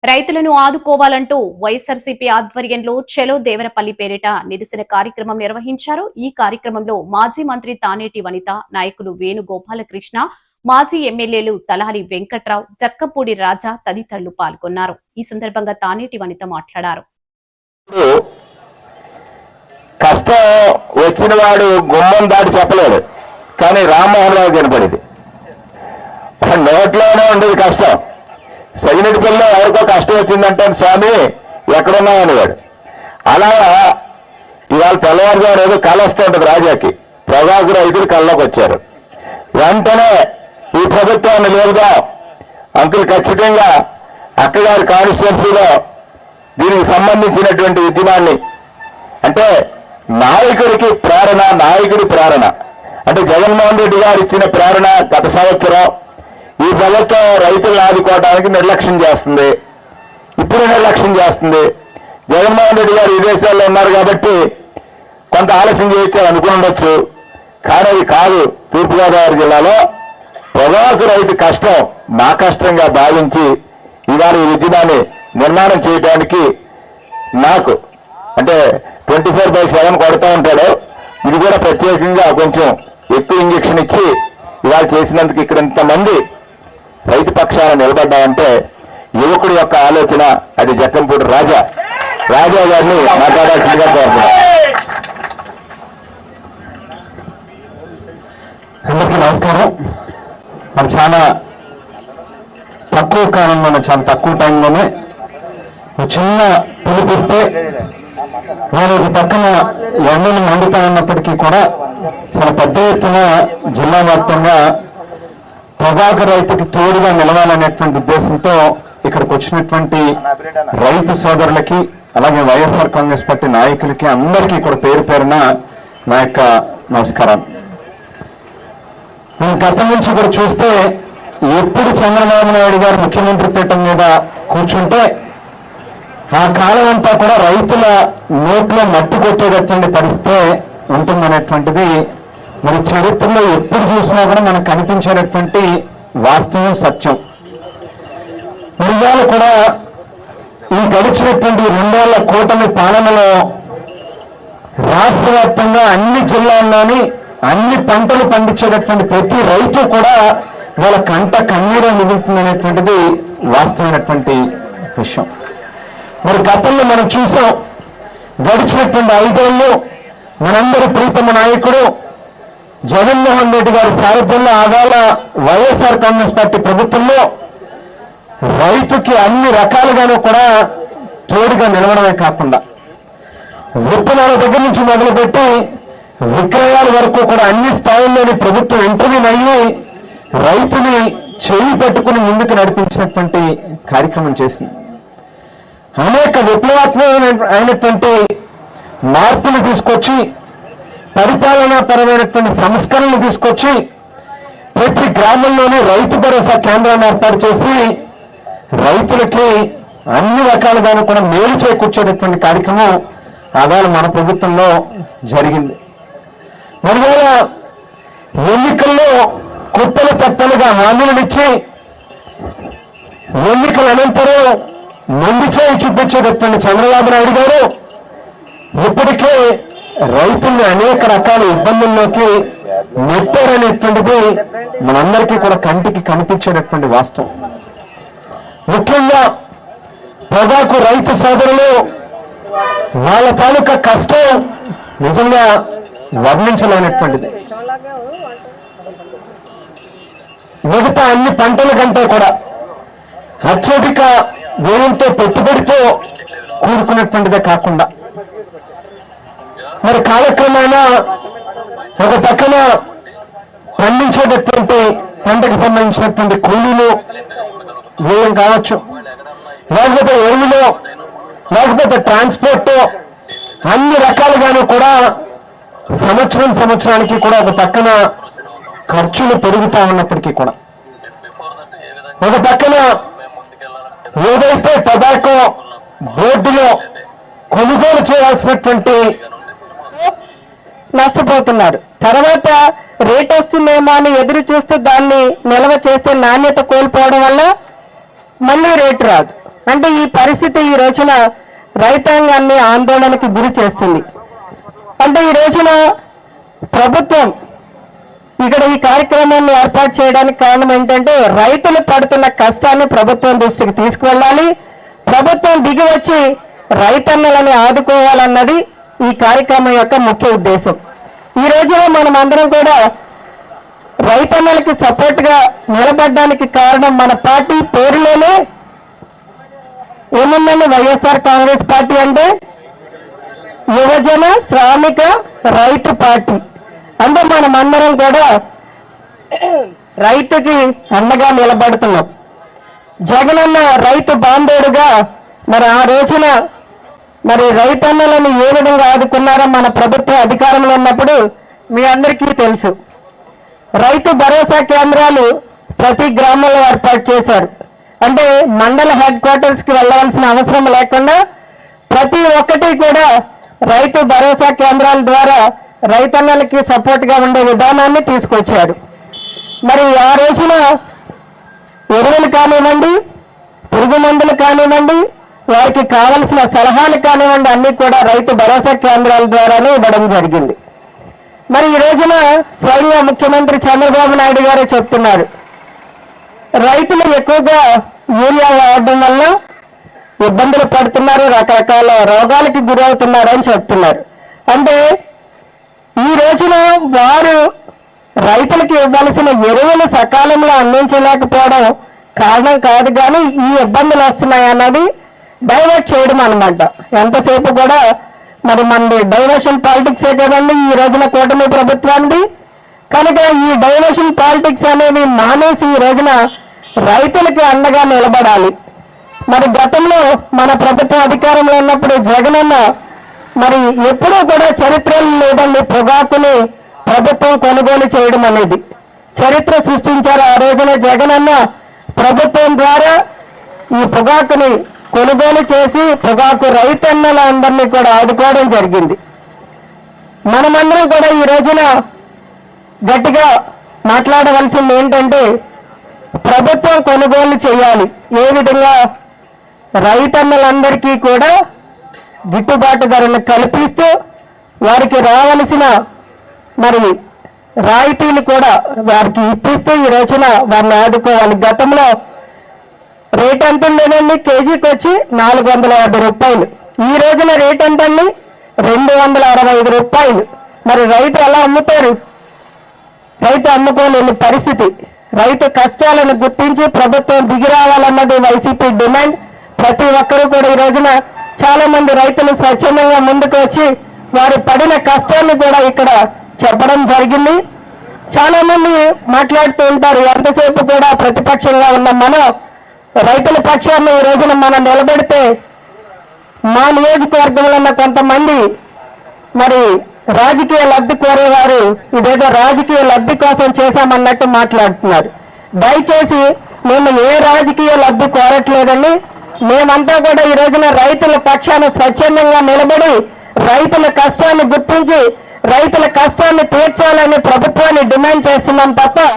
రైతులను ఆదుకోవాలంటూ వైఎస్ఆర్సీపీ ఆధ్వర్యంలో చెలో దేవరపల్లి పేరిట నిరసన కార్యక్రమం నిర్వహించారు. ఈ కార్యక్రమంలో మాజీ మంత్రి తానేటి వనిత, నాయకులు వేణు గోపాలకృష్ణ, మాజీ ఎమ్మెల్యేలు తలహరి వెంకట్రావు, జక్కపూడి రాజా తదితరులు పాల్గొన్నారు. ఈ సందర్భంగా తానేటి వనిత మాట్లాడారు. కష్టం వచ్చిన వాడు గుమ్మం దాటి చెప్పలేడు, కానీ రామ్మోహన్ రావు కనపడేది నోట్లోనే ఉండేది కష్టం. సగినటి పిల్ల ఎవరికో కష్టం వచ్చిందంటే స్వామి ఎక్కడున్నావు అనేవాడు. అలా ఇవాళ తెల్లవారుజాము ఏదో కళ వస్తూ ఉంటుంది రాజాకి. పొగాకు రైతులు కళ్ళలోకి వచ్చారు. వెంటనే ఈ ప్రభుత్వాన్ని లేదుగా అంకుల్ ఖచ్చితంగా అక్కగారి కాన్స్టిట్యున్సీలో దీనికి సంబంధించినటువంటి ఉద్యమాన్ని, అంటే నాయకుడి ప్రేరణ అంటే జగన్మోహన్ రెడ్డి గారు ఇచ్చిన ప్రేరణ గత సంవత్సరం ఈ ప్రభుత్వం రైతులను ఆదుకోవడానికి నిర్లక్ష్యం చేస్తుంది. ఇప్పుడు నిర్లక్ష్యం చేస్తుంది. జగన్మోహన్ రెడ్డి గారు విదేశాల్లో ఉన్నారు కాబట్టి కొంత ఆలస్యం చేయొచ్చు అనుకుని ఉండొచ్చు, కానీ అది కాదు. తూర్పుగోదావరి జిల్లాలో పొగాకు రైతు కష్టం మా కష్టంగా భావించి ఇవాళ ఈ ఉద్యమాన్ని నిర్మాణం చేయడానికి నాకు అంటే 24/7 కొడతా ఉంటాడు. ఇది కూడా ప్రత్యేకంగా కొంచెం ఎక్కువ ఇంజక్షన్ ఇచ్చి ఇవాళ చేసినందుకు ఇక్కడ ఇంతమంది రైతు పక్షాన నిలబడ్డామంటే యువకుడి యొక్క ఆలోచన. అది జక్కంపూడి రాజా గారిని మాట్లాడాల్సిందిగా కోరుతున్నాను. అందరికీ నమస్కారం. మనం చాలా తక్కువ కాలంలోనే, చాలా తక్కువ టైంలోనే చిన్న పిలిపిస్తే నేను ఒక పక్కన ఎండలు మండుతా ఉన్నప్పటికీ కూడా చాలా పెద్ద ఎత్తున జిల్లా వ్యాప్తంగా పొగాకు రైతుకి తోడుగా నిలవాలనేటువంటి ఉద్దేశంతో ఇక్కడికి వచ్చినటువంటి రైతు సోదరులకి, అలాగే వైఎస్ఆర్ కాంగ్రెస్ పార్టీ నాయకులకి అందరికీ కూడా పేరు పేరున నా యొక్క నమస్కారం. నేను గతం నుంచి కూడా చూస్తే ఎప్పుడు చంద్రబాబు నాయుడు గారు ముఖ్యమంత్రి పీఠం మీద కూర్చుంటే ఆ కాలం అంతా కూడా రైతుల నోట్లో మట్టి కొట్టేటటువంటి పరిస్థితే ఉంటుందనేటువంటిది మరి చరిత్రలో ఎప్పుడు చూసినా కూడా మనకు కనిపించేటటువంటి వాస్తవం, సత్యం. ఇవాళ కూడా ఈ గడిచినటువంటి 2 ఏళ్ల కూటమి పాలనలో రాష్ట్ర వ్యాప్తంగా అన్ని జిల్లాల్లోని అన్ని పంటలు పండించేటటువంటి ప్రతి రైతు కూడా వాళ్ళ కంట కన్నీరు మిగులుతుందనేటువంటిది వాస్తవమైనటువంటి విషయం. మరి గతంలో మనం చూసాం, గడిచినటువంటి 5 ఏళ్ళు మనందరి ప్రీతమ నాయకుడు జగన్మోహన్ రెడ్డి గారి సారథ్యంలో ఆగాల వైఎస్ఆర్ కాంగ్రెస్ పార్టీ ప్రభుత్వంలో రైతుకి అన్ని రకాలుగానూ కూడా తోడుగా నిలవడమే కాకుండా విత్తనాల దగ్గర నుంచి మొదలుపెట్టి విక్రయాల వరకు కూడా అన్ని స్థాయిల్లోని ప్రభుత్వం ఇంటర్వ్యూన్ అయ్యి రైతుని చేయి పట్టుకుని ముందుకు నడిపించినటువంటి కార్యక్రమం చేసింది. అనేక విప్లవాత్మకమైనటువంటి మార్పులు తీసుకొచ్చి, పరిపాలనాపరమైనటువంటి సంస్కరణలు తీసుకొచ్చి ప్రతి గ్రామంలోనే రైతు భరోసా కేంద్రాన్ని ఏర్పాటు చేసి రైతులకి అన్ని రకాలుగాను కూడా మేలు చేకూర్చేటటువంటి కార్యక్రమం అవాళ మన ప్రభుత్వంలో జరిగింది. మరి ఎన్నికల్లో కుప్పలు తప్పలుగా హామీలనిచ్చి ఎన్నికల అనంతరం మొండి చేయి చూపించేటటువంటి చంద్రబాబు నాయుడు గారు ఇప్పటికే రైతుల్ని అనేక రకాల ఇబ్బందుల్లోకి నెట్టారనేటువంటిది మనందరికీ కూడా కంటికి కనిపించేటటువంటి వాస్తవం. ముఖ్యంగా పొగాకు రైతు సోదరులు వాళ్ళ తాలూకా కష్టం నిజంగా వర్ణించలేనటువంటిది. మిగతా అన్ని పంటల కంటే కూడా అత్యధిక వ్యయంతో, పెట్టుబడితో కూడుకున్నటువంటిదే కాకుండా మరి కాలక్రమేణా ఒక పక్కన పండించేటటువంటి పంటకు సంబంధించినటువంటి కూలీలు వ్యయం కావచ్చు, లేకపోతే ఎరువులు, లేకపోతే ట్రాన్స్పోర్ట్, అన్ని రకాలుగాను కూడా సంవత్సరానికి కూడా ఒక పక్కన ఖర్చులు పెరుగుతూ ఉన్నప్పటికీ కూడా ఒక పక్కన ఏదైతే టొబాకో బోర్డులో కొనుగోలు చేయాల్సినటువంటి నష్టపోతున్నారు. తర్వాత రేట్ వస్తుందేమో అని ఎదురు చూస్తూ దాన్ని నిల్వ చేస్తే నాణ్యత కోల్పోవడం వల్ల మళ్ళీ రేటు రాదు. అంటే ఈ పరిస్థితి ఈ రోజున రైతాంగాన్ని ఆందోళనకు గురి చేస్తుంది. అంటే ఈ రోజున ప్రభుత్వం ఇక్కడ ఈ కార్యక్రమాన్ని ఏర్పాటు చేయడానికి కారణం ఏంటంటే రైతులు పడుతున్న కష్టాన్ని ప్రభుత్వం దృష్టికి తీసుకువెళ్ళాలి, ప్రభుత్వం దిగి వచ్చి రైతన్నలని ఆదుకోవాలన్నది ఈ కార్యక్రమం యొక్క ముఖ్య ఉద్దేశం. ఈ రోజున మనం అందరం కూడా రైతన్నలకి సపోర్ట్ గా నిలబడడానికి కారణం మన పార్టీ పేరులోనే ఏముందండి, వైఎస్ఆర్ కాంగ్రెస్ పార్టీ అంటే యువజన శ్రామిక రైతు పార్టీ. అంటే మనం అందరం కూడా రైతుకి అండగా నిలబడుతున్నాం. జగనన్న రైతు బాంధవుడుగా మరి ఆ రోజున మరి రైతన్నలను ఏ విధంగా ఆదుకున్నారో మన ప్రభుత్వం అధికారంలో ఉన్నప్పుడు మీ అందరికీ తెలుసు. రైతు భరోసా కేంద్రాలు ప్రతి గ్రామంలో ఏర్పాటు చేశారు. అంటే మండల హెడ్ క్వార్టర్స్ కి వెళ్ళవలసిన అవసరం లేకుండా ప్రతి ఒక్కటి కూడా రైతు భరోసా కేంద్రాల ద్వారా రైతన్నలకి సపోర్ట్ గా ఉండే విధానాన్ని తీసుకొచ్చారు. మరి ఆ రోజున ఎరువులు కానివ్వండి, పురుగు మందులు కానివ్వండి, వారికి కావలసిన సలహాలు కానివ్వండి, అన్ని కూడా రైతు భరోసా కేంద్రాల ద్వారానే ఇవ్వడం జరిగింది. మరి ఈ రోజున స్వయంగా ముఖ్యమంత్రి చంద్రబాబు నాయుడు గారే చెప్తున్నారు, రైతులు ఎక్కువగా యూరియా వాడడం వల్ల ఇబ్బందులు పడుతున్నారు, రకరకాల రోగాలకి గురవుతున్నారని చెప్తున్నారు. అంటే ఈ రోజున వారు రైతులకు ఇవ్వాల్సిన ఎరువులు సకాలంలో అందించలేకపోవడం కారణం కాదు, కానీ ఈ ఇబ్బందులు వస్తున్నాయన్నది డైవర్ట్ చేయడం అన్నమాట. ఎంతసేపు కూడా మరి మనది డైవర్షన్ పాలిటిక్సే కదండి ఈ రోజున కూటమి ప్రభుత్వానికి. కనుక ఈ డైవర్షన్ పాలిటిక్స్ అనేవి మానేసి ఈ రోజున రైతులకి అండగా నిలబడాలి. మరి గతంలో మన ప్రభుత్వం అధికారంలో ఉన్నప్పుడు జగనన్న మరి ఎప్పుడూ కూడా చరిత్రలో లేదండి పొగాకుని ప్రభుత్వం కొనుగోలు చేయడం అనేది. చరిత్ర సృష్టించారు ఆ రోజున జగనన్న ప్రభుత్వం ద్వారా ఈ పొగాకుని కొనుగోలు చేసి పొగాకు రైతన్నల అందరినీ కూడా ఆదుకోవడం జరిగింది. మనమందరం కూడా ఈ రోజున గట్టిగా మాట్లాడవలసింది ఏంటంటే ప్రభుత్వం కొనుగోలు చేయాలి. ఏ విధంగా రైతన్నలందరికీ కూడా గిట్టుబాటు ధరను కల్పిస్తూ వారికి రావలసిన మరి రాయితీలు కూడా వారికి ఇప్పిస్తూ ఈ రోజున వారిని ఆదుకోవాలి. గతంలో రేట్ ఎంత ఉండేదండి, కేజీకి వచ్చి 450 రూపాయలు. ఈ రోజున రేట్ ఎంతండి, 265 రూపాయలు. మరి రైతు ఎలా అమ్ముతారు? రైతు అమ్ముకోలేని పరిస్థితి. రైతు కష్టాలను గుర్తించి ప్రభుత్వం దిగి రావాలన్నది వైసీపీ డిమాండ్. ప్రతి ఒక్కరూ కూడా ఈ రోజున చాలా మంది రైతులు స్వచ్ఛందంగా ముందుకు వచ్చి వారు పడిన కష్టాన్ని కూడా ఇక్కడ చెప్పడం జరిగింది. చాలా మంది మాట్లాడుతూ ఉంటారు, ఎంతసేపు కూడా ప్రతిపక్షంగా ఉన్న మనం రైతుల పక్షాన్ని ఈ రోజున మనం నిలబెడితే మా నియోజకవర్గంలో ఉన్న కొంతమంది మరి రాజకీయ లబ్ధి కోరేవారు ఇదేదో రాజకీయ లబ్ధి కోసం చేశామన్నట్టు మాట్లాడుతున్నారు. దయచేసి మేము ఏ రాజకీయ లబ్ధి కోరట్లేదని, మేమంతా కూడా ఈ రోజున రైతుల పక్షాన స్వచ్ఛందంగా నిలబడి రైతుల కష్టాన్ని గుర్తించి రైతుల కష్టాన్ని తీర్చాలని ప్రభుత్వాన్ని డిమాండ్ చేస్తున్నాం తప్ప